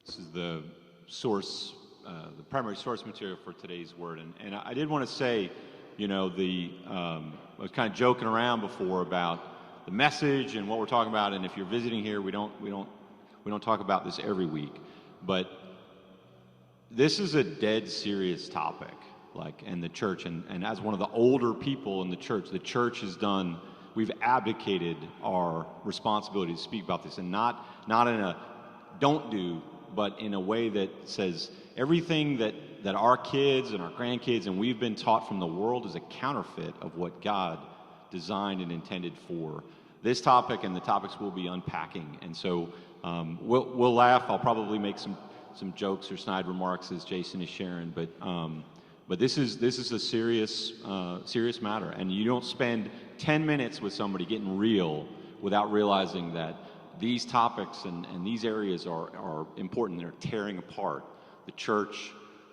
This is the source, the primary source material for today's word. And I did want to say, I was kind of joking around before about the message and what we're talking about. And if you're visiting here, we don't talk about this every week, but this is a dead serious topic, in the church. And as one of the older people in the church we've abdicated our responsibility to speak about this, and not in a don't do, but in a way that says everything that our kids and our grandkids and we've been taught from the world is a counterfeit of what God designed and intended for this topic and the topics we'll be unpacking. And so we'll laugh. I'll probably make some jokes or snide remarks as Jason is sharing, but this is a serious matter, and you don't spend 10 minutes with somebody getting real without realizing that these topics and these areas are important. They're tearing apart the church,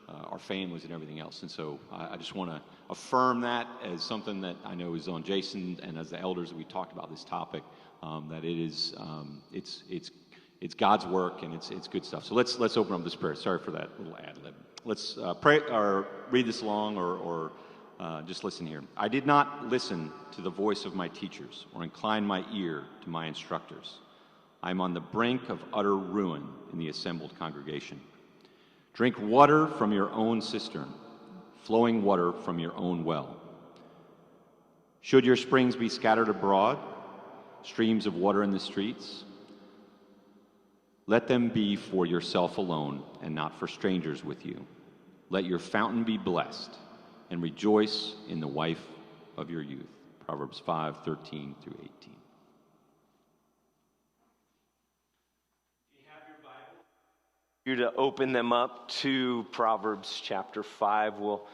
our families, and everything else. And so I just want to affirm that as something that I know is on Jason and as the elders that we talked about this topic, that it is it's God's work and it's good stuff. So let's open up this prayer. Sorry for that little ad lib. Let's pray or read this along or just listen here. I did not listen to the voice of my teachers or incline my ear to my instructors. I am on the brink of utter ruin in the assembled congregation. Drink water from your own cistern, flowing water from your own well. Should your springs be scattered abroad, streams of water in the streets, let them be for yourself alone and not for strangers with you. Let your fountain be blessed and rejoice in the wife of your youth. Proverbs 5:13 through 18. You to open them up to Proverbs chapter 5. We'll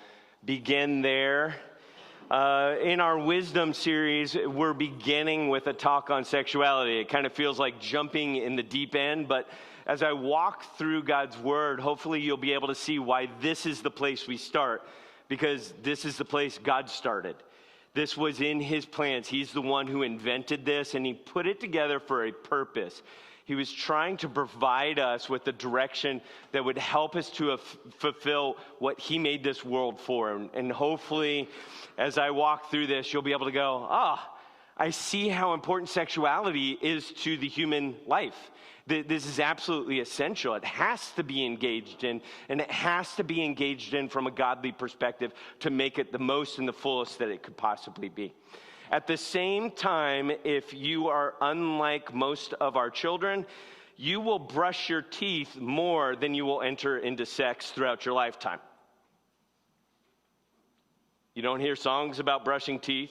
begin there. In our wisdom series, we're beginning with a talk on sexuality. It kind of feels like jumping in the deep end, but as I walk through God's word, hopefully you'll be able to see why this is the place we start, because this is the place God started. This was in his plans. He's the one who invented this, and he put it together for a purpose. He was trying to provide us with the direction that would help us to fulfill what he made this world for. And hopefully, as I walk through this, you'll be able to go, I see how important sexuality is to the human life. This is absolutely essential. It has to be engaged in, and it has to be engaged in from a godly perspective to make it the most and the fullest that it could possibly be. At the same time, if you are unlike most of our children, you will brush your teeth more than you will enter into sex throughout your lifetime. You don't hear songs about brushing teeth.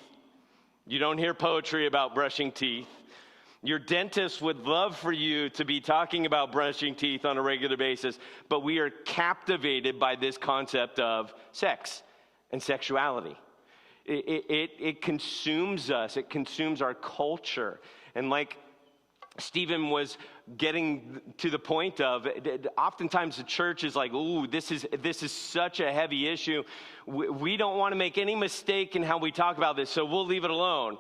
You don't hear poetry about brushing teeth. Your dentist would love for you to be talking about brushing teeth on a regular basis, but we are captivated by this concept of sex and sexuality. It consumes us. It consumes our culture. And like Stephen was getting to the point of, oftentimes the church is like, ooh, this is such a heavy issue. We don't want to make any mistake in how we talk about this, so we'll leave it alone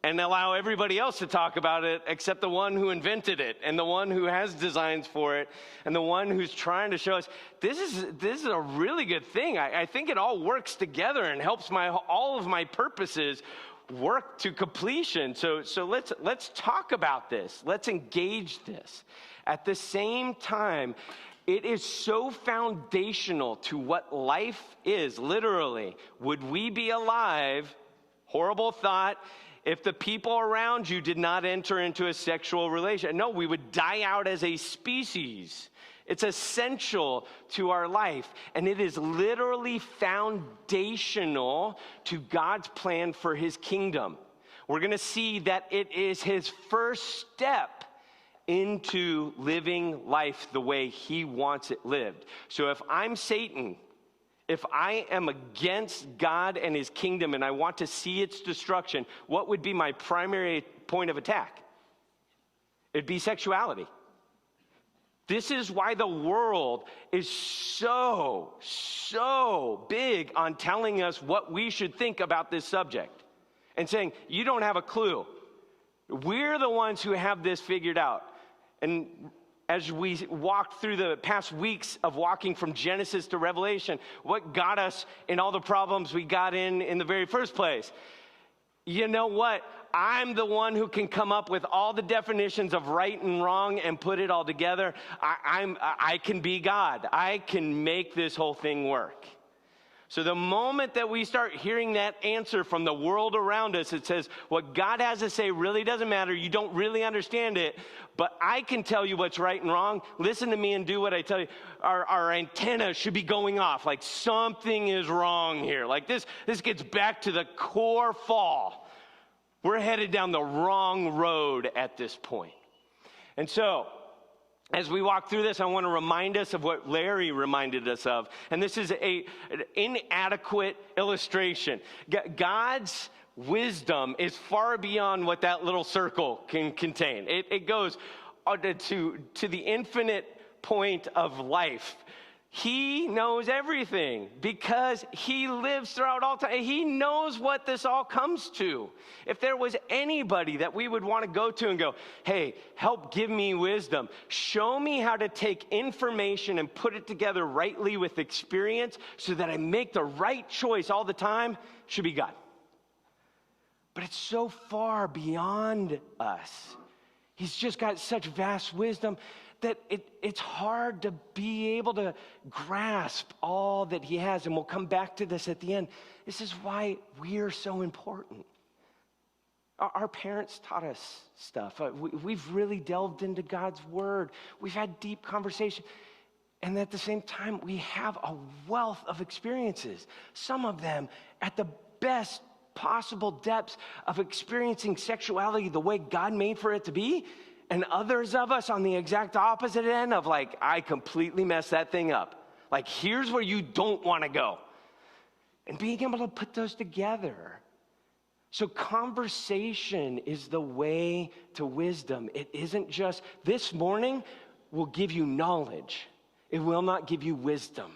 and allow everybody else to talk about it except the one who invented it and the one who has designs for it and the one who's trying to show us this is a really good thing. I think it all works together and helps all of my purposes work to completion. So let's talk about this. Let's engage this. At the same time, it is so foundational to what life is, literally. Would we be alive, horrible thought, if the people around you did not enter into a sexual relation? No, we would die out as a species. It's essential to our life, and it is literally foundational to God's plan for his kingdom. We're going to see that it is his first step into living life the way he wants it lived. So if I'm Satan, if I am against God and his kingdom and I want to see its destruction, what would be my primary point of attack? It'd be sexuality. This is why the world is so big on telling us what we should think about this subject and saying, you don't have a clue. We're the ones who have this figured out. And as we walked through the past weeks of walking from Genesis to Revelation, what got us in all the problems we got in the very first place. You know what? I'm the one who can come up with all the definitions of right and wrong and put it all together. I can be God. I can make this whole thing work. So the moment that we start hearing that answer from the world around us, it says what God has to say really doesn't matter. You don't really understand it, but I can tell you what's right and wrong. Listen to me and do what I tell you. Our antenna should be going off like something is wrong here. Like this gets back to the core fall. We're headed down the wrong road at this point. And so, as we walk through this, I want to remind us of what Larry reminded us of. And this is an inadequate illustration. God's wisdom is far beyond what that little circle can contain. It goes to the infinite point of life. He knows everything because he lives throughout all time. He knows what this all comes to. If there was anybody that we would want to go to and go, hey, help give me wisdom. Show me how to take information and put it together rightly with experience so that I make the right choice all the time, should be God. But it's so far beyond us. He's just got such vast wisdom that it's hard to be able to grasp all that he has. And we'll come back to this at the end. This is why we're so important. Our parents taught us stuff. We've really delved into God's word. We've had deep conversation. And at the same time, we have a wealth of experiences. Some of them at the best possible depths of experiencing sexuality the way God made for it to be. And others of us on the exact opposite end of like, I completely messed that thing up. Like, here's where you don't want to go. And being able to put those together. So conversation is the way to wisdom. It isn't just, this morning will give you knowledge. It will not give you wisdom.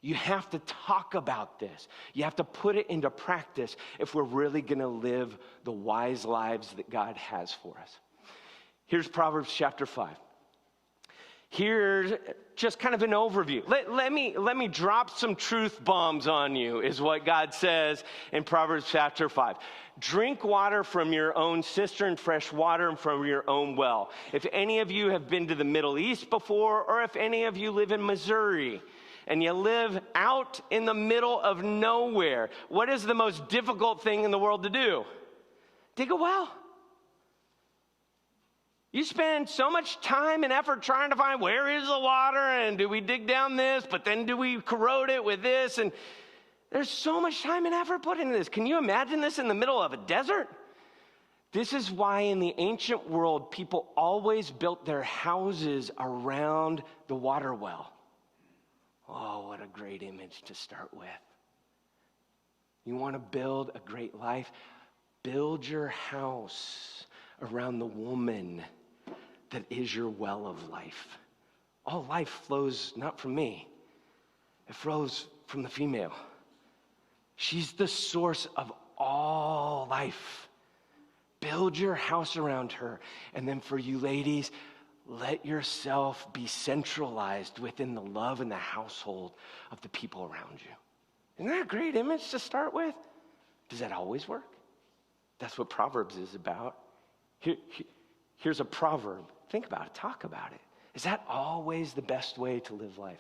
You have to talk about this. You have to put it into practice if we're really going to live the wise lives that God has for us. Here's Proverbs chapter 5. Here's just kind of an overview. Let me drop some truth bombs on you, is what God says in Proverbs chapter 5. Drink water from your own cistern, fresh water from your own well. If any of you have been to the Middle East before, or if any of you live in Missouri, and you live out in the middle of nowhere, what is the most difficult thing in the world to do? Dig a well. You spend so much time and effort trying to find where is the water, and do we dig down this, but then do we corrode it with this? And there's so much time and effort put into this. Can you imagine this in the middle of a desert? This is why in the ancient world, people always built their houses around the water well. Oh, what a great image to start with. You want to build a great life? Build your house around the woman that is your well of life. All life flows not from me. It flows from the female. She's the source of all life. Build your house around her. And then for you ladies, let yourself be centralized within the love and the household of the people around you. Isn't that a great image to start with? Does that always work? That's what Proverbs is about. Here's a proverb. Think about it. Talk about it. Is that always the best way to live life?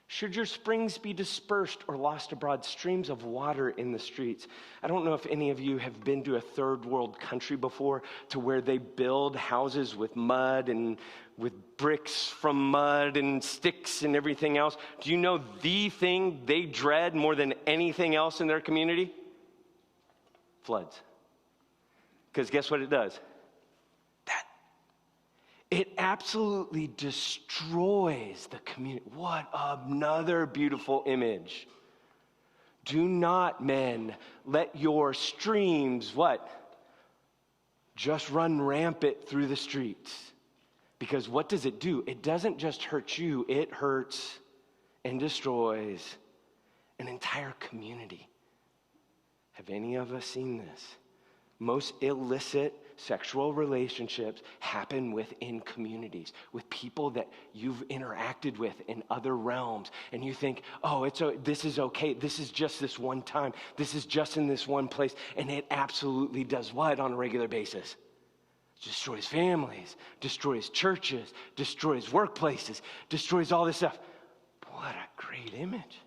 Should your springs be dispersed or lost abroad, streams of water in the streets? I don't know if any of you have been to a third world country before, to where they build houses with mud and with bricks from mud and sticks and everything else. Do you know the thing they dread more than anything else in their community? Floods. Because guess what it does? It absolutely destroys the community. What another beautiful image. Do not, men, let your streams, what? Just run rampant through the streets. Because what does it do? It doesn't just hurt you, it hurts and destroys an entire community. Have any of us seen this? Most illicit sexual relationships happen within communities, with people that you've interacted with in other realms. And you think, oh, this is okay. This is just this one time. This is just in this one place. And it absolutely does what on a regular basis? Destroys families, destroys churches, destroys workplaces, destroys all this stuff. What a great image.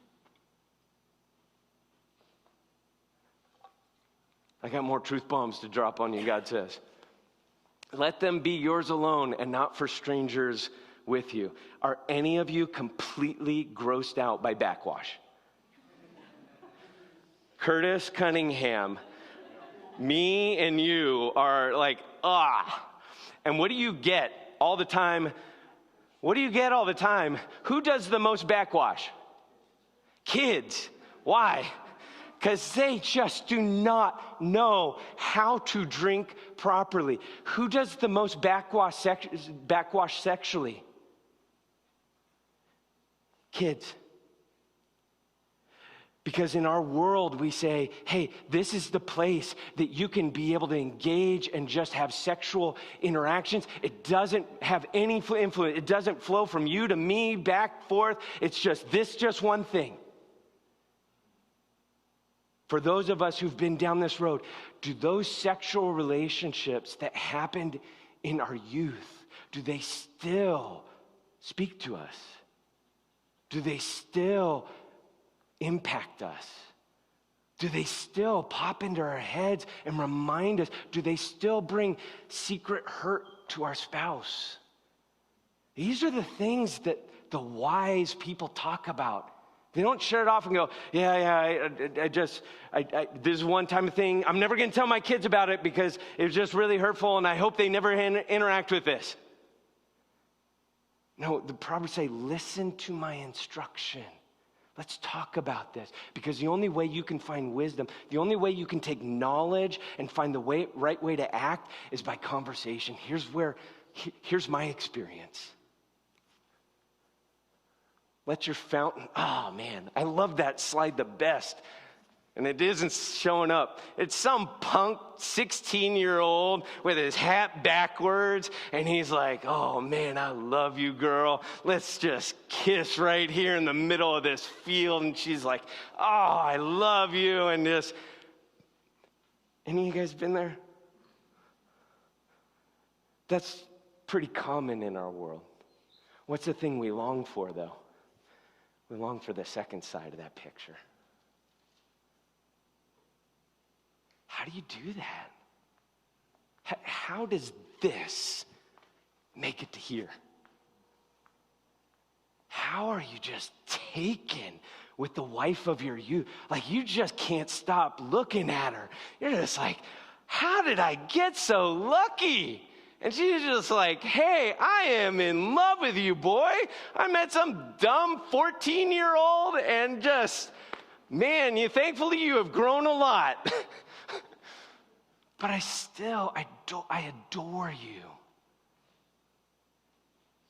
I got more truth bombs to drop on you, God says. Let them be yours alone and not for strangers with you. Are any of you completely grossed out by backwash? Curtis Cunningham, me and you are like, And what do you get all the time? What do you get all the time? Who does the most backwash? Kids. Why? Because they just do not know how to drink properly. Who does the most backwash sexually? Kids. Because in our world, we say, hey, this is the place that you can be able to engage and just have sexual interactions. It doesn't have any influence. It doesn't flow from you to me, back, forth. It's just one thing. For those of us who've been down this road, do those sexual relationships that happened in our youth, do they still speak to us? Do they still impact us? Do they still pop into our heads and remind us? Do they still bring secret hurt to our spouse? These are the things that the wise people talk about. They don't shut it off and go, this is one time thing. I'm never going to tell my kids about it because it was just really hurtful and I hope they never interact with this. No, the Proverbs say, listen to my instruction. Let's talk about this, because the only way you can find wisdom, the only way you can take knowledge and find the right way to act is by conversation. Here's my experience. Let your fountain, oh man, I love that slide the best. And it isn't showing up. It's some punk 16-year-old with his hat backwards. And he's like, oh man, I love you, girl. Let's just kiss right here in the middle of this field. And she's like, oh, I love you. And this. Any of you guys been there? That's pretty common in our world. What's the thing we long for, though? We long for the second side of that picture. How do you do that? How does this make it to here? How are you just taken with the wife of your youth? Like, you just can't stop looking at her. You're just like, how did I get so lucky? And she's just like, hey, I am in love with you, boy. I met some dumb 14-year-old and just, man, thankfully you have grown a lot. But I adore you.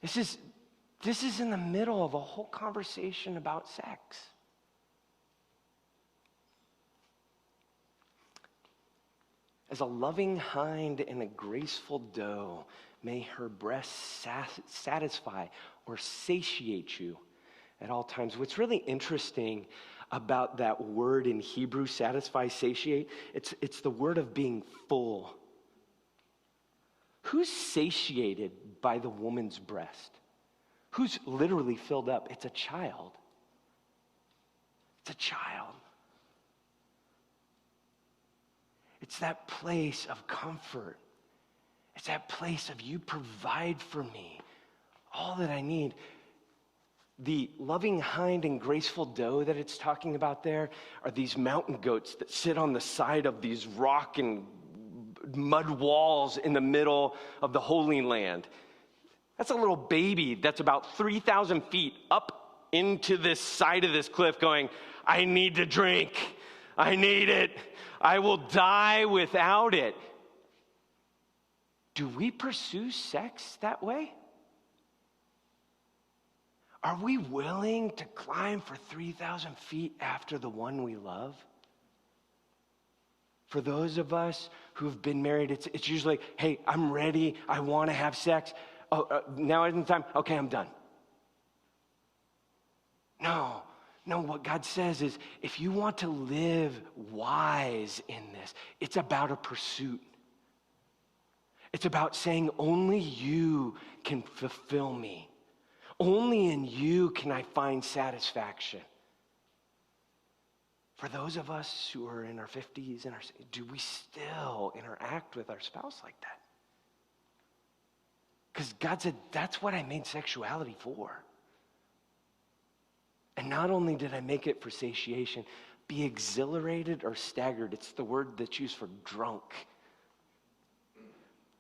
This is in the middle of a whole conversation about sex. As a loving hind and a graceful doe, may her breasts satisfy or satiate you at all times. What's really interesting about that word in Hebrew, satisfy, satiate, it's the word of being full. Who's satiated by the woman's breast? Who's literally filled up? It's a child. It's a child. It's that place of comfort. It's that place of you provide for me all that I need. The loving hind and graceful doe that it's talking about there are these mountain goats that sit on the side of these rock and mud walls in the middle of the Holy Land. That's a little baby that's about 3,000 feet up into this side of this cliff going, I need to drink. I need it. I will die without it. Do we pursue sex that way? Are we willing to climb for 3,000 feet after the one we love? For those of us who've been married, it's usually, hey, I'm ready. I want to have sex. Oh, now isn't the time. Okay, I'm done. No, what God says is if you want to live wise in this, it's about a pursuit. It's about saying only you can fulfill me. Only in you can I find satisfaction. For those of us who are in our 50s, do we still interact with our spouse like that? Because God said, that's what I made sexuality for. And not only did I make it for satiation, be exhilarated or staggered. It's the word that's used for drunk.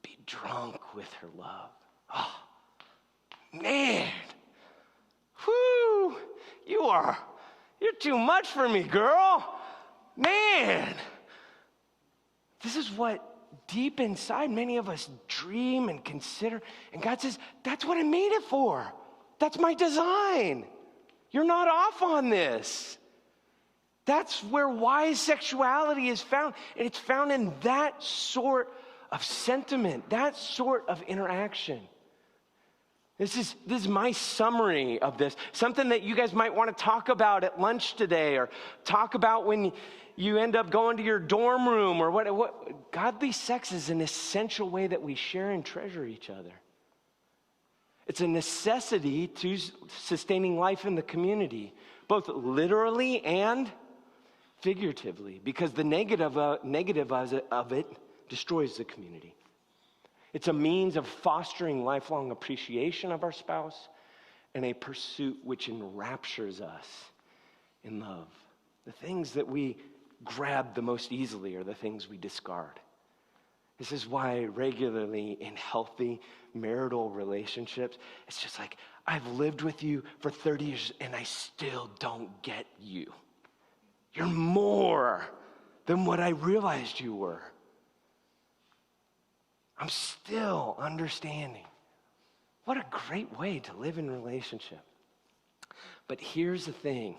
Be drunk with her love. Oh, man. Whoo, you're too much for me, girl. Man. This is what deep inside many of us dream and consider. And God says, that's what I made it for. That's my design. You're not off on this. That's where wise sexuality is found. And it's found in that sort of sentiment, that sort of interaction. This is my summary of this. Something that you guys might want to talk about at lunch today, or talk about when you end up going to your dorm room, or what. Godly sex is an essential way that we share and treasure each other. It's a necessity to sustaining life in the community, both literally and figuratively, because the negative of it destroys the community. It's a means of fostering lifelong appreciation of our spouse and a pursuit which enraptures us in love. The things that we grab the most easily are the things we discard. This is why regularly in healthy marital relationships, it's just like, I've lived with you for 30 years and I still don't get you. You're more than what I realized you were. I'm still understanding. What a great way to live in relationship. But here's the thing.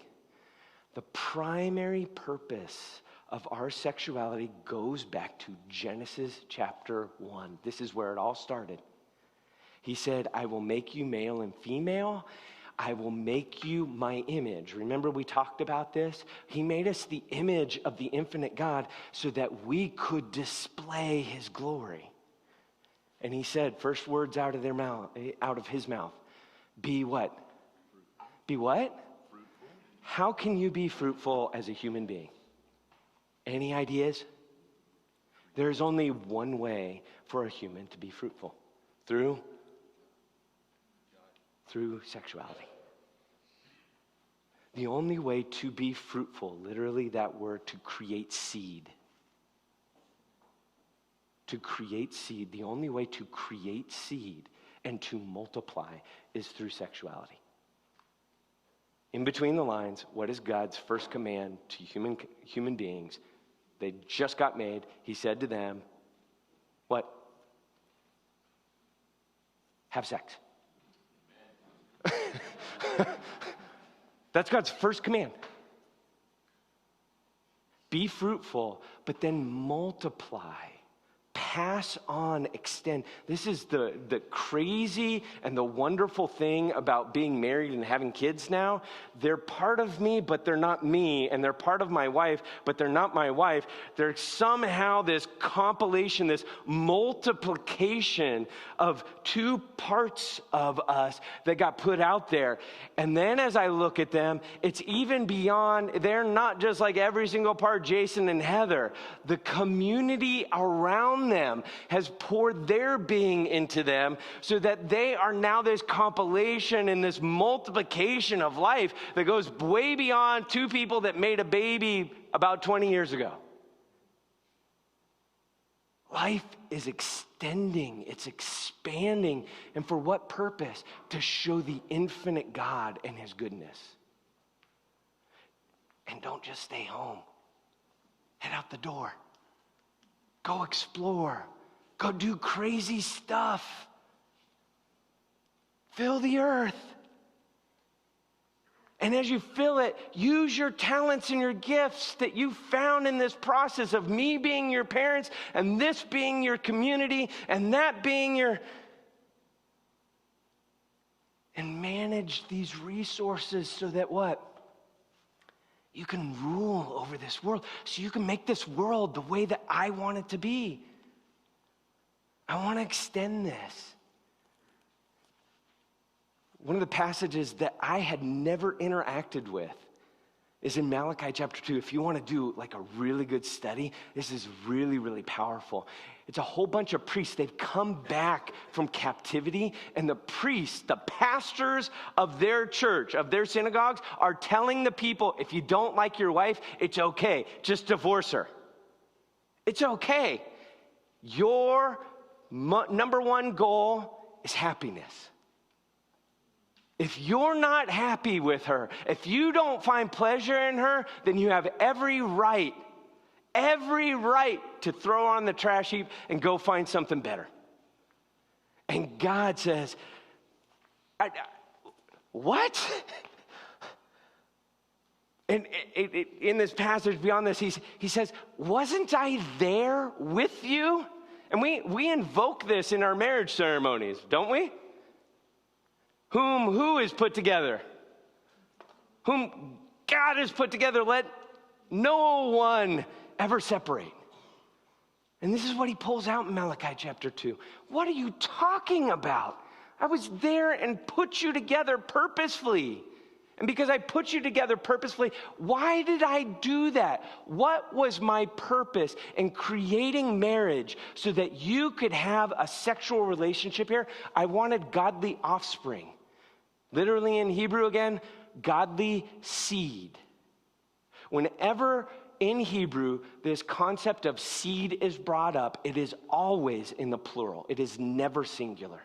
The primary purpose of our sexuality goes back to Genesis chapter 1. This is where it all started. He said, I will make you male and female. I will make you my image. Remember we talked about this? He made us the image of the infinite God so that we could display his glory. And he said, first words out of his mouth, be what? Be what? Fruitful. How can you be fruitful as a human being? Any ideas? There's only one way for a human to be fruitful. Through sexuality. The only way to be fruitful, literally that word, to create seed. To create seed, the only way to create seed and to multiply is through sexuality. In between the lines, what is God's first command to human beings? They just got made. He said to them, what? Have sex. That's God's first command. Be fruitful, but then multiply. Pass on, extend. This is the crazy and the wonderful thing about being married and having kids now. They're part of me, but they're not me. And they're part of my wife, but they're not my wife. They're somehow this compilation, this multiplication of two parts of us that got put out there. And then as I look at them, it's even beyond, they're not just like every single part, Jason and Heather. The community around them has poured their being into them so that they are now this compilation and this multiplication of life that goes way beyond two people that made a baby about 20 years ago. Life is extending, it's expanding, and for what purpose? To show the infinite God and his goodness. And don't just stay home. Head out the door. Go explore. Go do crazy stuff. Fill the earth. And as you fill it, use your talents and your gifts that you found in this process of me being your parents and this being your community and that being your... And manage these resources so that what? You can rule over this world. So you can make this world the way that I want it to be. I want to extend this. One of the passages that I had never interacted with is in Malachi chapter 2. If you want to do like a really good study, this is really, really powerful. It's a whole bunch of priests. They've come back from captivity, and the priests, the pastors of their church, of their synagogues, are telling the people, if you don't like your wife, it's okay. Just divorce her. It's okay. Your number one goal is happiness. If you're not happy with her, if you don't find pleasure in her, then you have every right to throw her on the trash heap and go find something better. And God says, what? And in this passage beyond this, he says, wasn't I there with you? And we invoke this in our marriage ceremonies, don't we? Who is put together? Whom God has put together, let no one ever separate. And this is what he pulls out in Malachi chapter 2. What are you talking about? I was there and put you together purposefully. And because I put you together purposefully, why did I do that? What was my purpose in creating marriage so that you could have a sexual relationship here? I wanted godly offspring. Literally in Hebrew again, godly seed. Whenever in Hebrew this concept of seed is brought up, it is always in the plural. It is never singular.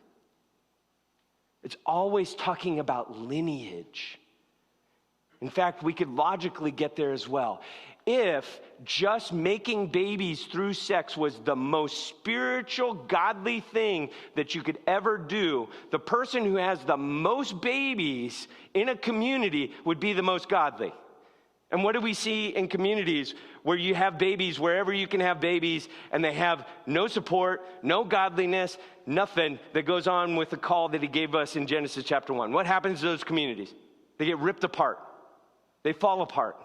It's always talking about lineage. In fact, we could logically get there as well. If just making babies through sex was the most spiritual, godly thing that you could ever do, the person who has the most babies in a community would be the most godly. And what do we see in communities where you have babies, wherever you can have babies, and they have no support, no godliness, nothing that goes on with the call that he gave us in Genesis chapter 1? What happens to those communities? They get ripped apart. They fall apart.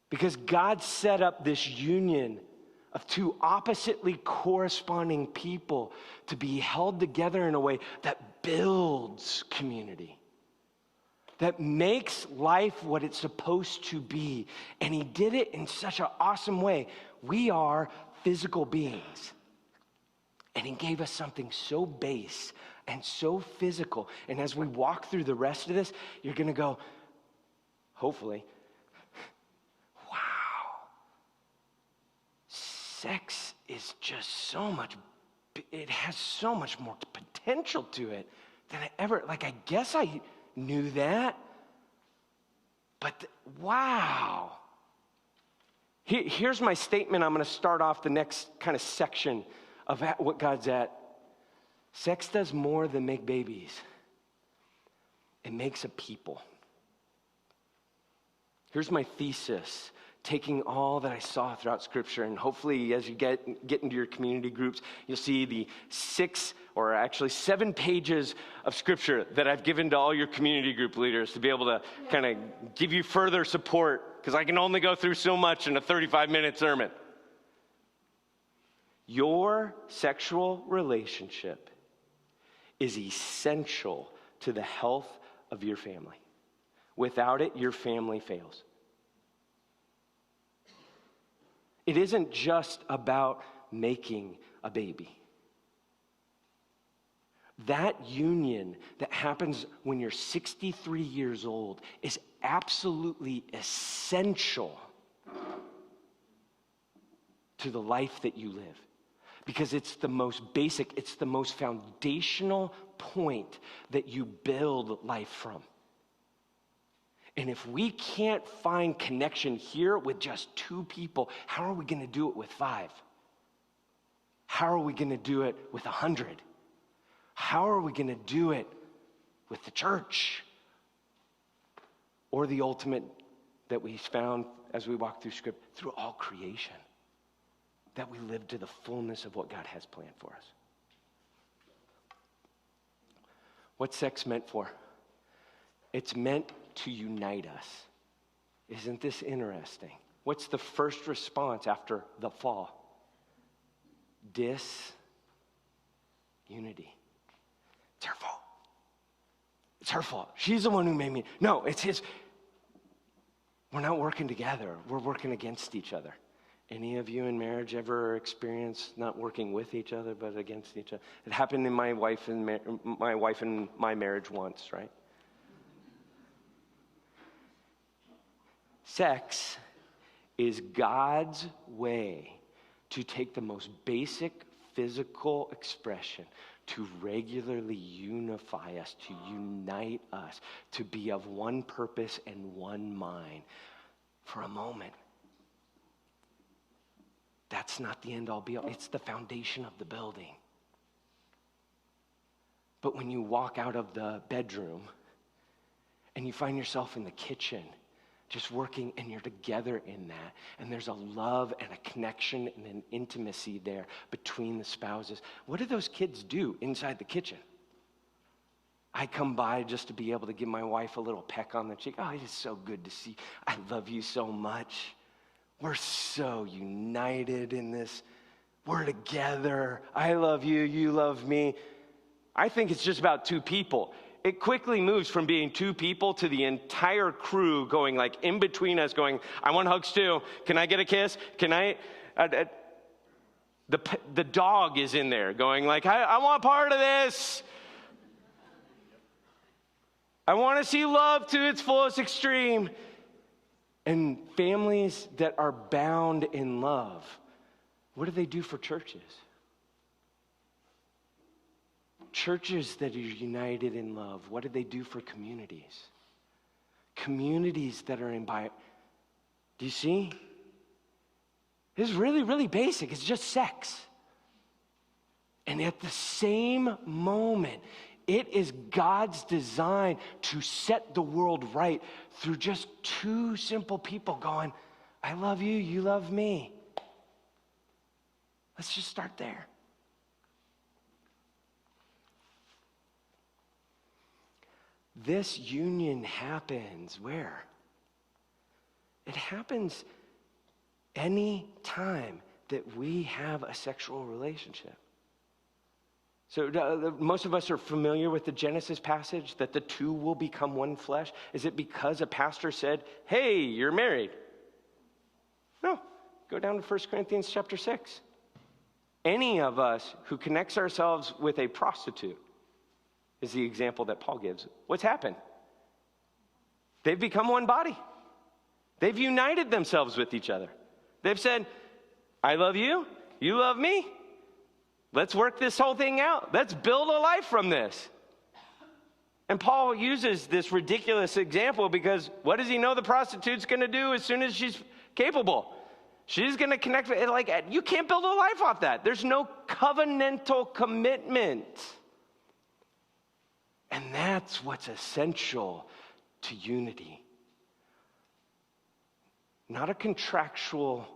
Because God set up this union of two oppositely corresponding people to be held together in a way that builds community, that makes life what it's supposed to be. And he did it in such an awesome way. We are physical beings. And he gave us something so base and so physical. And as we walk through the rest of this, you're going to go, hopefully, sex is just so much, it has so much more potential to it than I guess I knew that, but wow. Here's my statement. I'm going to start off the next kind of section of what God's at. Sex does more than make babies. It makes a people. Here's my thesis, taking all that I saw throughout Scripture, and hopefully as you get into your community groups, you'll see the 7 pages of Scripture that I've given to all your community group leaders to be able to kind of give you further support, because I can only go through so much in a 35-minute sermon. Your sexual relationship is essential to the health of your family. Without it, your family fails. It isn't just about making a baby. That union that happens when you're 63 years old is absolutely essential to the life that you live. Because it's the most basic, it's the most foundational point that you build life from. And if we can't find connection here with just 2 people, how are we going to do it with 5? How are we going to do it with 100? How are we going to do it with the church? or the ultimate that we found as we walk through Scripture, through all creation, that we live to the fullness of what God has planned for us. What's sex meant for? It's meant to unite us. Isn't this interesting? What's the first response after the fall? Disunity. It's her fault. It's her fault. She's the one who made me. No, it's his. We're not working together. We're working against each other. Any of you in marriage ever experienced not working with each other but against each other? It happened in my wife and my marriage once, right? Sex is God's way to take the most basic physical expression to regularly unify us, to unite us, to be of one purpose and one mind. For a moment, that's not the end all be all. It's the foundation of the building. But when you walk out of the bedroom and you find yourself in the kitchen, just working, and you're together in that, and there's a love and a connection and an intimacy there between the spouses. What do those kids do inside the kitchen? I come by just to be able to give my wife a little peck on the cheek. Oh, it is so good to see. I love you so much. We're so united in this. We're together. I love you. You love me. I think it's just about two people. It quickly moves from being two people to the entire crew going like in between us going, I want hugs too. Can I get a kiss? Can I? The dog is in there going like, I want part of this. I want to see love to its fullest extreme. And families that are bound in love, what do they do for churches? Churches that are united in love, what do they do for communities? Communities that are in do you see? It's really, really basic. It's just sex. And at the same moment, it is God's design to set the world right through just two simple people going, I love you, you love me. Let's just start there. This union happens where? It happens any time that we have a sexual relationship. So most of us are familiar with the Genesis passage that the two will become one flesh. Is it because a pastor said, hey, you're married? No. Go down to 1 Corinthians chapter 6. Any of us who connects ourselves with a prostitute is the example that Paul gives. What's happened? They've become one body. They've united themselves with each other. They've said, I love you, you love me. Let's work this whole thing out. Let's build a life from this. And Paul uses this ridiculous example because what does he know the prostitute's going to do as soon as she's capable? She's going to connect with it. Like, you can't build a life off that. There's no covenantal commitment. And that's what's essential to unity. Not a contractual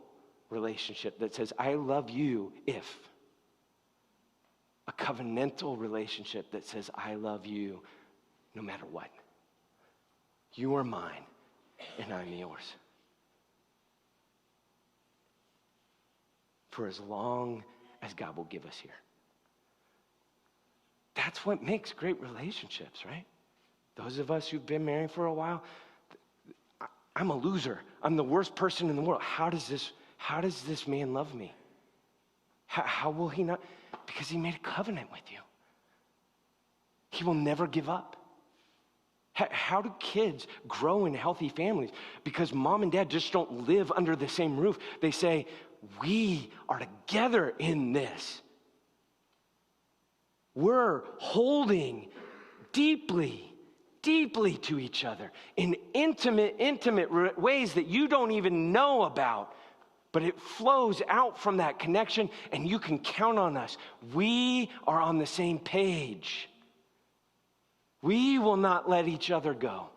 relationship that says, I love you if. A covenantal relationship that says, I love you no matter what. You are mine, and I'm yours. For as long as God will give us here. That's what makes great relationships, right? Those of us who've been married for a while, I'm a loser. I'm the worst person in the world. How does this man love me? How will he not? Because he made a covenant with you. He will never give up. How do kids grow in healthy families? Because mom and dad just don't live under the same roof. They say, we are together in this. We're holding deeply, deeply to each other in intimate ways that you don't even know about. But it flows out from that connection, and you can count on us. We are on the same page. We will not let each other go.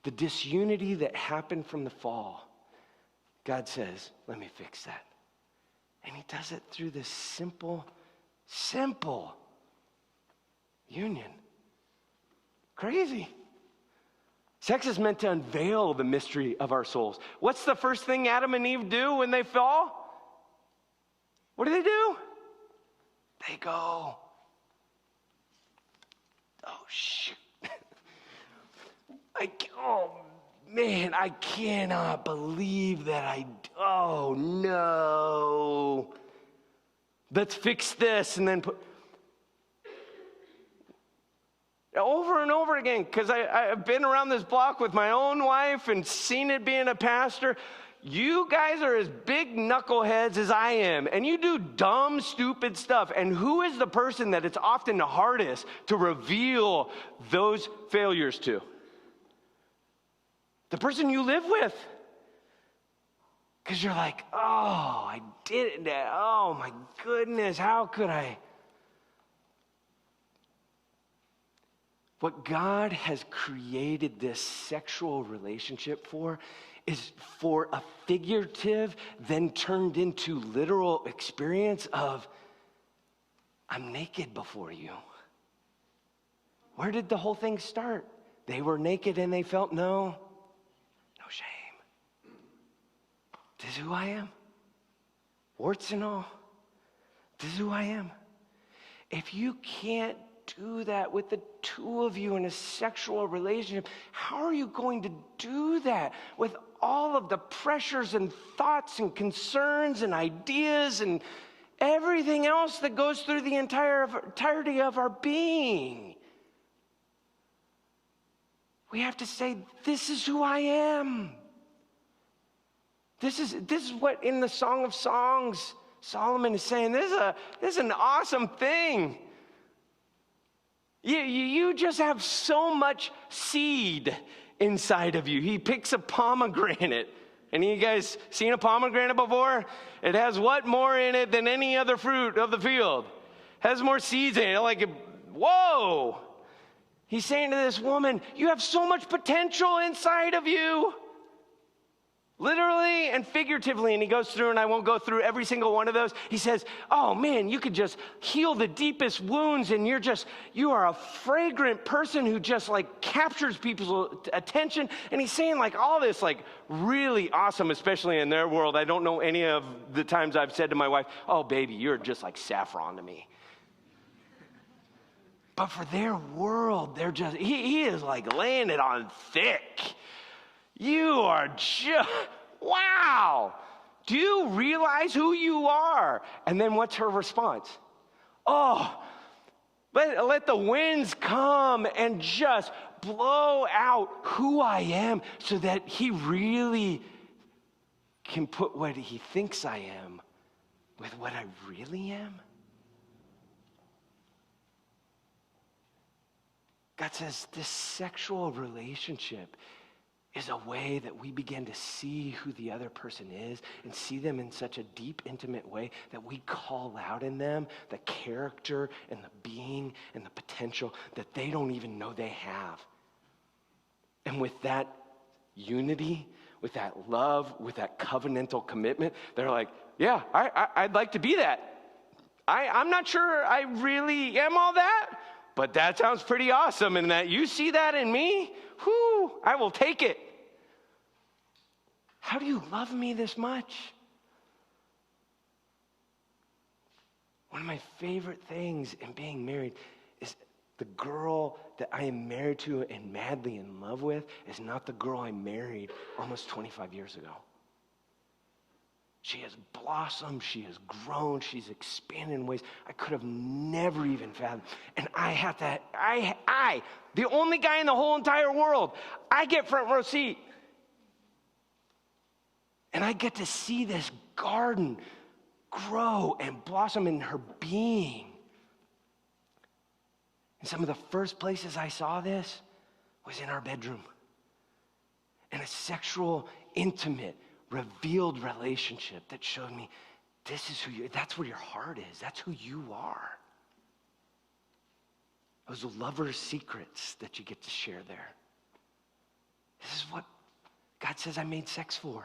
The disunity that happened from the fall, God says, let me fix that. And he does it through this simple union. Crazy. Sex is meant to unveil the mystery of our souls. What's the first thing Adam and Eve do when they fall? What do? They go, oh, shoot. Oh, man, I cannot believe that oh, no. Let's fix this and then over and over again, because I've been around this block with my own wife and seen it being a pastor. You guys are as big knuckleheads as I am, and you do dumb, stupid stuff. And who is the person that it's often the hardest to reveal those failures to? The person you live with. Because you're like, oh, I did it. Oh, my goodness, how could I? What God has created this sexual relationship for is for a figurative, then turned into literal experience of, I'm naked before you. Where did the whole thing start? They were naked and they felt no shame. This is who I am. Warts and all. This is who I am. If you can't do that with the two of you in a sexual relationship, how are you going to do that with all of the pressures and thoughts and concerns and ideas and everything else that goes through the entirety of our being? We have to say, this is who I am. This is what in the Song of Songs, Solomon is saying, this is an awesome thing. You just have so much seed inside of you. He picks a pomegranate. Any of you guys seen a pomegranate before? It has what more in it than any other fruit of the field? Has more seeds in it. Like, whoa! He's saying to this woman, you have so much potential inside of you. Literally and figuratively, and he goes through, and I won't go through every single one of those. He says, oh man, you could just heal the deepest wounds, and you are a fragrant person who just like captures people's attention. And he's saying like all this like really awesome, especially in their world. I don't know any of the times I've said to my wife, oh baby, you're just like saffron to me. But for their world, they're just, he is like laying it on thick. You are just, wow. Do you realize who you are? And then what's her response? Oh, let the winds come and just blow out who I am so that he really can put what he thinks I am with what I really am. God says this sexual relationship is a way that we begin to see who the other person is and see them in such a deep, intimate way that we call out in them the character and the being and the potential that they don't even know they have. And with that unity, with that love, with that covenantal commitment, they're like, yeah, I'd like to be that. I'm not sure I really am all that, but that sounds pretty awesome. And that you see that in me, whew, I will take it. How do you love me this much? One of my favorite things in being married is the girl that I am married to and madly in love with is not the girl I married almost 25 years ago. She has blossomed, she has grown, she's expanded in ways I could have never even fathomed. And I have that, the only guy in the whole entire world, I get front row seat. And I get to see this garden grow and blossom in her being. And some of the first places I saw this was in our bedroom. In a sexual, intimate, revealed relationship that showed me that's where your heart is. That's who you are. Those lover's secrets that you get to share there. This is what God says I made sex for.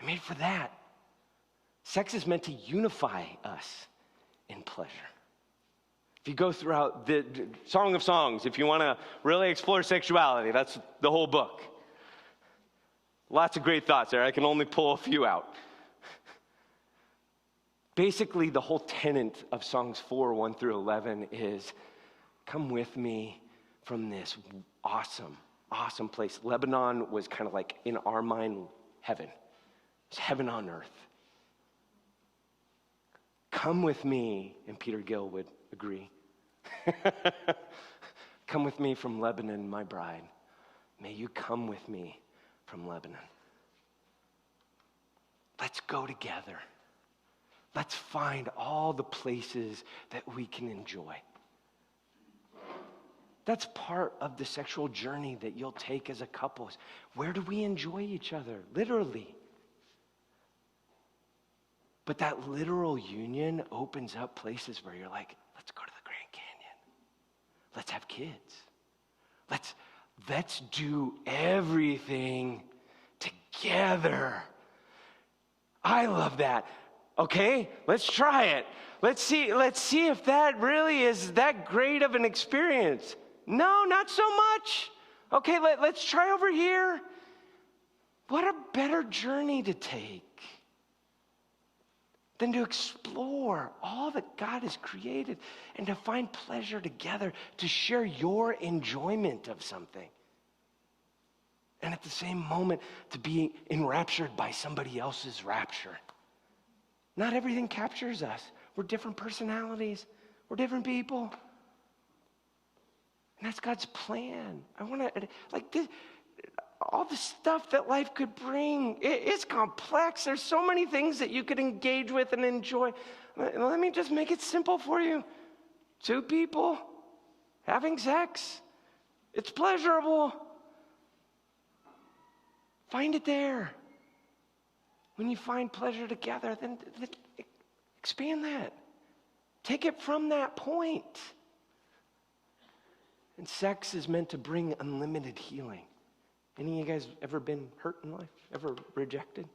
I made it for that. Sex is meant to unify us in pleasure. If you go throughout the Song of Songs, if you want to really explore sexuality, that's the whole book. Lots of great thoughts there. I can only pull a few out. Basically, the whole tenet of Songs 4, 1 through 11 is, come with me from this awesome place. Lebanon was kind of like, in our mind, heaven. It's heaven on earth. Come with me, and Peter Gill would agree. Come with me from Lebanon, my bride. May you come with me from Lebanon. Let's go together. Let's find all the places that we can enjoy. That's part of the sexual journey that you'll take as a couple. Where do we enjoy each other? Literally. But that literal union opens up places where you're like, let's go to the Grand Canyon. Let's have kids. Let's do everything together. I love that. Okay, let's try it. Let's see if that really is that great of an experience. No, not so much. Okay, let's try over here. What a better journey to take than to explore all that God has created and to find pleasure together, to share your enjoyment of something. And at the same moment, to be enraptured by somebody else's rapture. Not everything captures us. We're different personalities. We're different people. And that's God's plan. I want to, like this, all the stuff that life could bring, it's complex. There's so many things that you could engage with and enjoy. Let me just make it simple for you. 2 people having sex. It's pleasurable. Find it there. When you find pleasure together, then expand that. Take it from that point. And sex is meant to bring unlimited healing. Any of you guys ever been hurt in life? Ever rejected?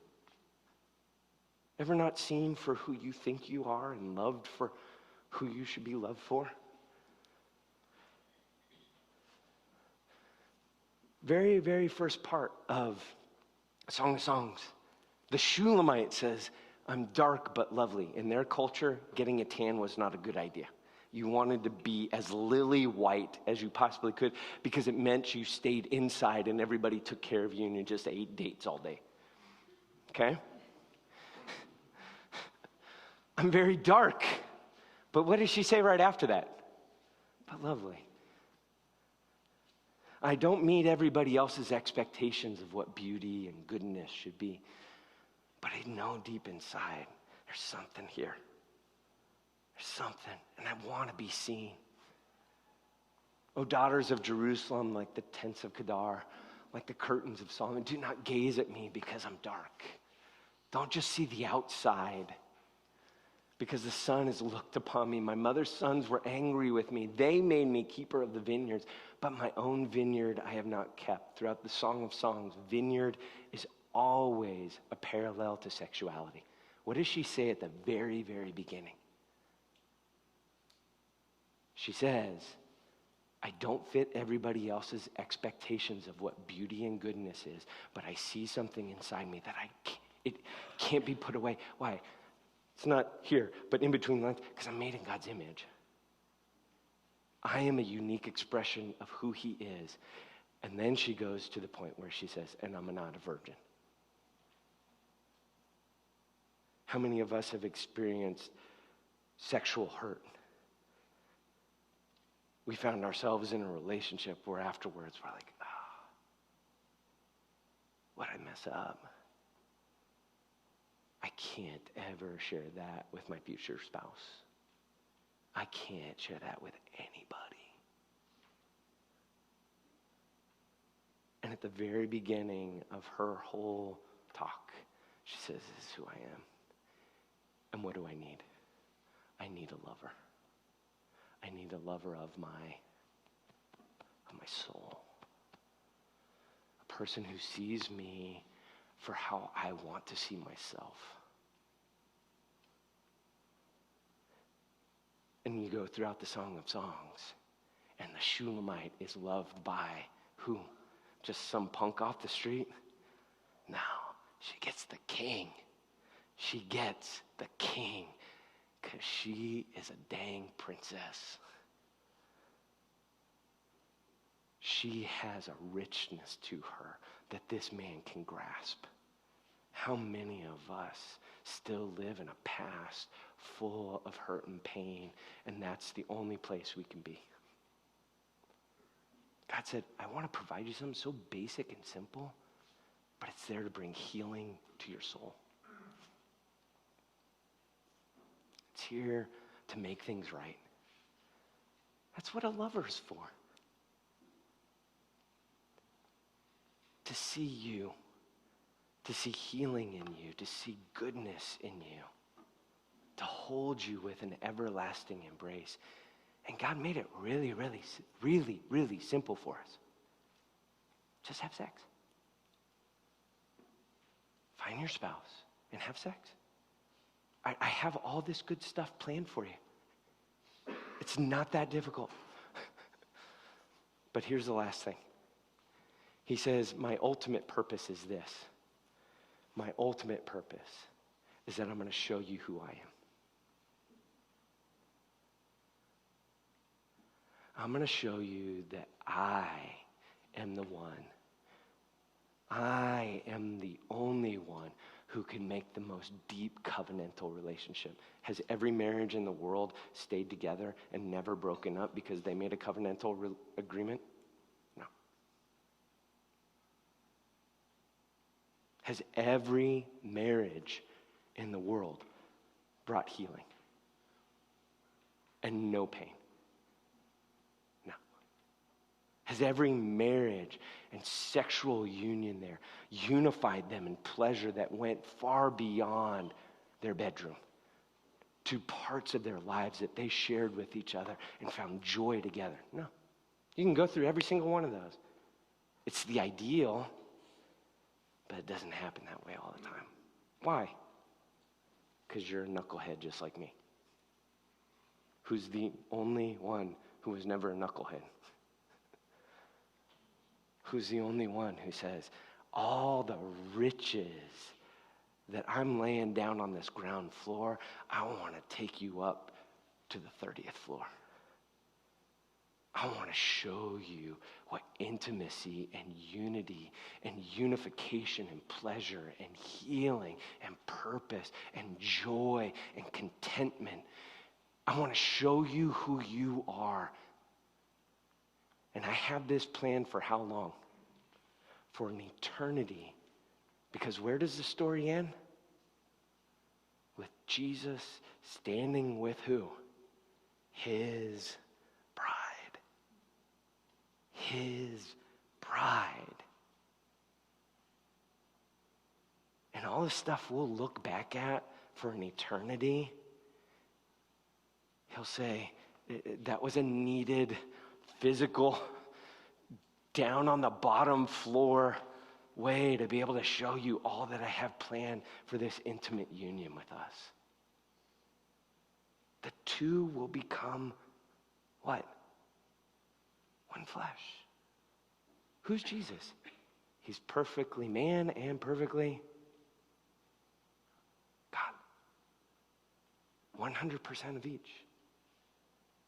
Ever not seen for who you think you are and loved for who you should be loved for? Very, very first part of Song of Songs. The Shulamite says, I'm dark but lovely. In their culture, getting a tan was not a good idea. You wanted to be as lily white as you possibly could because it meant you stayed inside and everybody took care of you and you just ate dates all day. Okay? I'm very dark. But what does she say right after that? But lovely. I don't meet everybody else's expectations of what beauty and goodness should be. But I know deep inside, there's something here. There's something, and I want to be seen. O daughters of Jerusalem, like the tents of Kedar, like the curtains of Solomon, do not gaze at me because I'm dark. Don't just see the outside, because the sun has looked upon me. My mother's sons were angry with me. They made me keeper of the vineyards, but my own vineyard I have not kept. Throughout the Song of Songs, vineyard is always a parallel to sexuality. What does she say at the very, very beginning? She says, I don't fit everybody else's expectations of what beauty and goodness is, but I see something inside me that it can't be put away. Why? It's not here, but in between lines, because I'm made in God's image. I am a unique expression of who he is. And then she goes to the point where she says, and I'm not a virgin. How many of us have experienced sexual hurt? We found ourselves in a relationship where afterwards we're like, what'd I mess up? I can't ever share that with my future spouse. I can't share that with anybody. And at the very beginning of her whole talk, she says, this is who I am. And what do I need? I need a lover. I need a lover of my soul. a person who sees me for how I want to see myself. And you go throughout the Song of Songs, and the Shulamite is loved by who? Just some punk off the street? No, she gets the king. She gets the king because she is a dang princess. She has a richness to her that this man can grasp. How many of us still live in a past full of hurt and pain, and that's the only place we can be? God said, I want to provide you something so basic and simple, but it's there to bring healing to your soul. It's here to make things right. That's what a lover's for. To see you, to see healing in you, to see goodness in you, to hold you with an everlasting embrace. And God made it really, really, really, really simple for us. Just have sex. Find your spouse and have sex. I have all this good stuff planned for you. It's not that difficult. But here's the last thing. He says, my ultimate purpose is this. My ultimate purpose is that I'm going to show you who I am. I'm going to show you that I am the one. I am the only one who can make the most deep covenantal relationship. Has every marriage in the world stayed together and never broken up because they made a covenantal agreement? No. Has every marriage in the world brought healing and no pain? No. Has every marriage and sexual union there unified them in pleasure that went far beyond their bedroom to parts of their lives that they shared with each other and found joy together? No. You can go through every single one of those. It's the ideal, but it doesn't happen that way all the time. Why? Because you're a knucklehead just like me. Who's the only one who was never a knucklehead? Who's the only one who says, all the riches that I'm laying down on this ground floor, I want to take you up to the 30th floor. I want to show you what intimacy and unity and unification and pleasure and healing and purpose and joy and contentment. I want to show you who you are. And I have this plan for how long? For an eternity. Because where does the story end? With Jesus standing with who? His bride. His bride. And all the stuff we'll look back at for an eternity, he'll say, that was a needed physical, down on the bottom floor way to be able to show you all that I have planned for this intimate union with us. The two will become what? One flesh. Who's Jesus? He's perfectly man and perfectly God. 100% of each.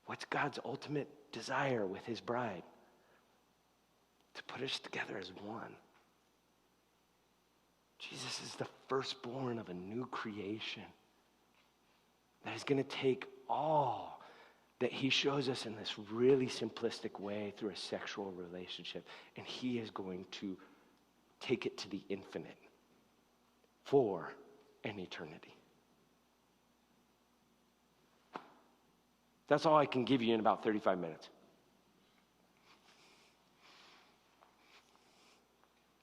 What's God's ultimate desire with his bride? To put us together as one. Jesus is the firstborn of a new creation that is going to take all that he shows us in this really simplistic way through a sexual relationship, and he is going to take it to the infinite for an eternity. That's all I can give you in about 35 minutes.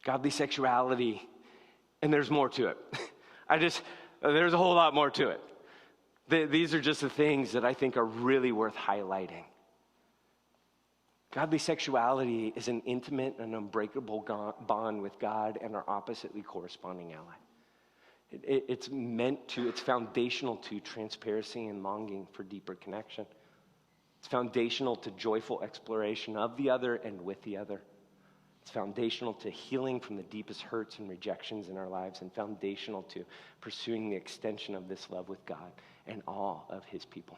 Godly sexuality, and there's more to it. There's a whole lot more to it. These are just the things that I think are really worth highlighting. Godly sexuality is an intimate and unbreakable bond with God and our oppositely corresponding ally. It's foundational to transparency and longing for deeper connection. It's foundational to joyful exploration of the other and with the other. It's foundational to healing from the deepest hurts and rejections in our lives, and foundational to pursuing the extension of this love with God and all of his people.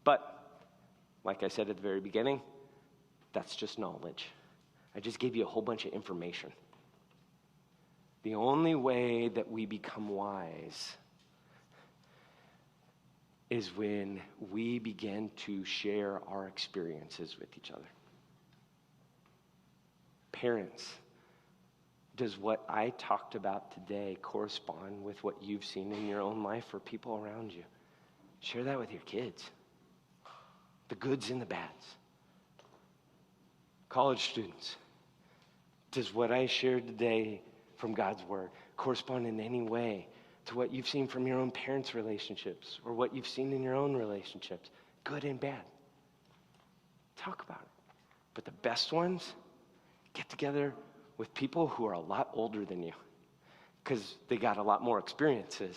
But, like I said at the very beginning, that's just knowledge. I just gave you a whole bunch of information. The only way that we become wise is when we begin to share our experiences with each other. Parents, does what I talked about today correspond with what you've seen in your own life or people around you? Share that with your kids. The goods and the bads. College students, does what I shared today from God's word correspond in any way to what you've seen from your own parents' relationships or what you've seen in your own relationships, good and bad? Talk about it. But the best ones, get together with people who are a lot older than you because they got a lot more experiences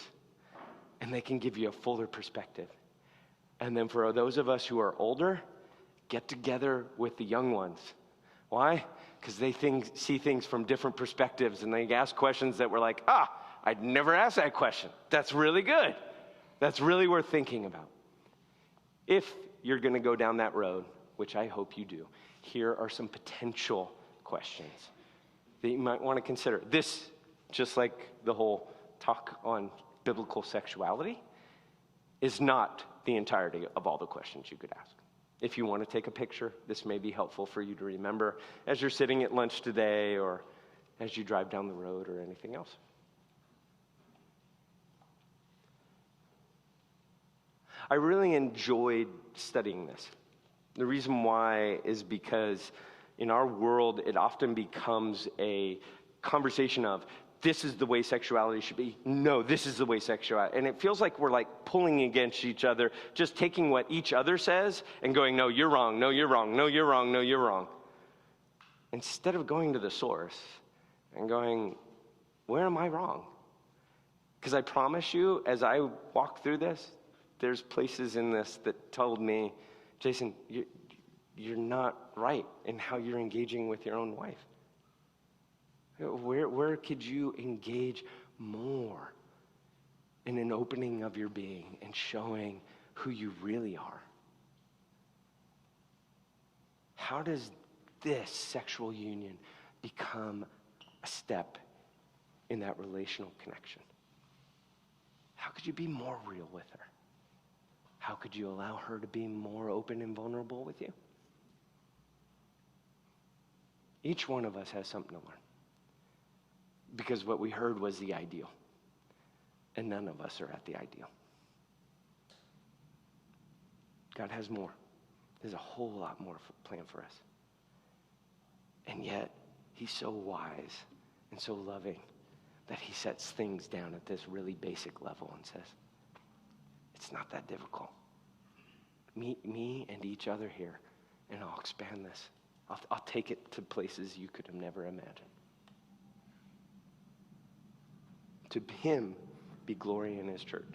and they can give you a fuller perspective. And then for those of us who are older, get together with the young ones. Why? Because they see things from different perspectives and they ask questions that we're like, I'd never asked that question. That's really good. That's really worth thinking about. If you're going to go down that road, which I hope you do, here are some potential questions that you might want to consider. This, just like the whole talk on biblical sexuality, is not the entirety of all the questions you could ask. If you want to take a picture, this may be helpful for you to remember as you're sitting at lunch today or as you drive down the road or anything else. I really enjoyed studying this. The reason why is because in our world, it often becomes a conversation of, this is the way sexuality should be. No, this is the way sexuality. And it feels like we're like pulling against each other, just taking what each other says and going, no, you're wrong, no, you're wrong, no, you're wrong, no, you're wrong. Instead of going to the source and going, where am I wrong? Because I promise you, as I walk through this, there's places in this that told me, Jason, you're not right in how you're engaging with your own wife. Where could you engage more in an opening of your being and showing who you really are? How does this sexual union become a step in that relational connection? How could you be more real with her? How could you allow her to be more open and vulnerable with you? Each one of us has something to learn. Because what we heard was the ideal. And none of us are at the ideal. God has more. There's a whole lot more planned for us. And yet, he's so wise and so loving that he sets things down at this really basic level and says, it's not that difficult. Meet me and each other here, and I'll expand this. I'll take it to places you could have never imagined. To him be glory in his church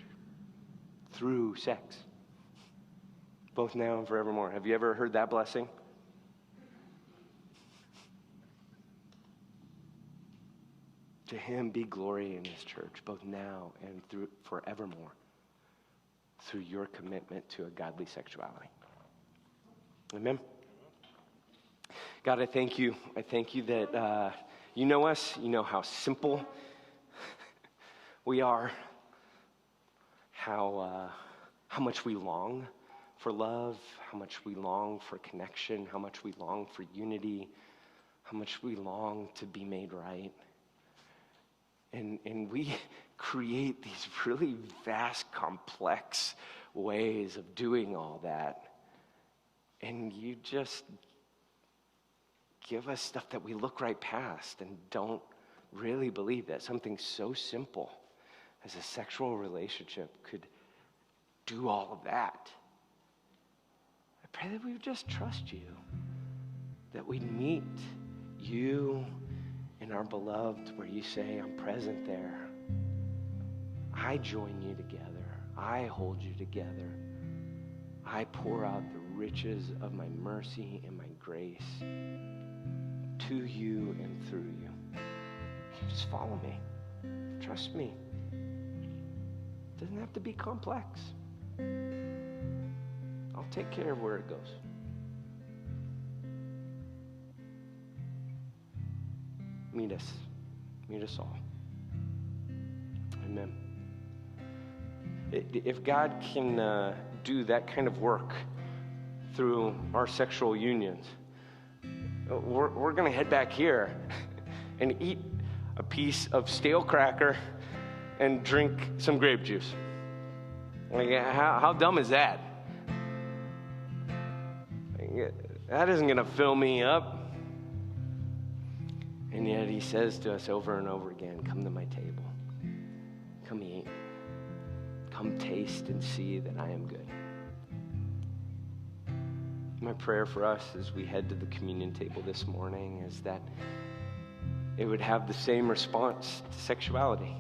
through sex, both now and forevermore. Have you ever heard that blessing? To him be glory in his church, both now and through forevermore, through your commitment to a godly sexuality. Amen. God, I thank you. I thank you that you know us. You know how simple we are, how much we long for love, how much we long for connection, how much we long for unity, how much we long to be made right. And we create these really vast, complex ways of doing all that. And you just give us stuff that we look right past and don't really believe that something so simple as a sexual relationship could do all of that. I pray that we would just trust you that we'd meet you and our beloved where you say, I'm present there. I join you together. I hold you together. I pour out the riches of my mercy and my grace to you and through you. Just follow me. Trust me. It doesn't have to be complex. I'll take care of where it goes. Meet us all. Amen. If God can do that kind of work through our sexual unions, we're going to head back here and eat a piece of stale cracker and drink some grape juice. Like, how dumb is that? That isn't going to fill me up. And yet he says to us over and over again, come to my table. Come eat. Come taste and see that I am good. My prayer for us as we head to the communion table this morning is that it would have the same response to sexuality.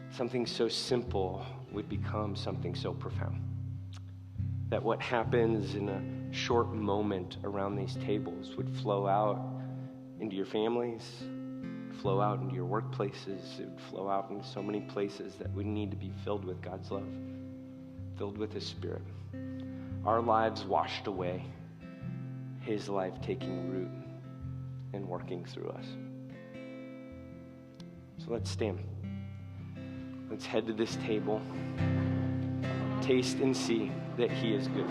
Something so simple would become something so profound. That what happens in a short moment around these tables would flow out into your families, flow out into your workplaces, it would flow out into so many places that we need to be filled with God's love, filled with His Spirit. Our lives washed away, His life taking root and working through us. So let's stand. Let's head to this table, taste and see that He is good.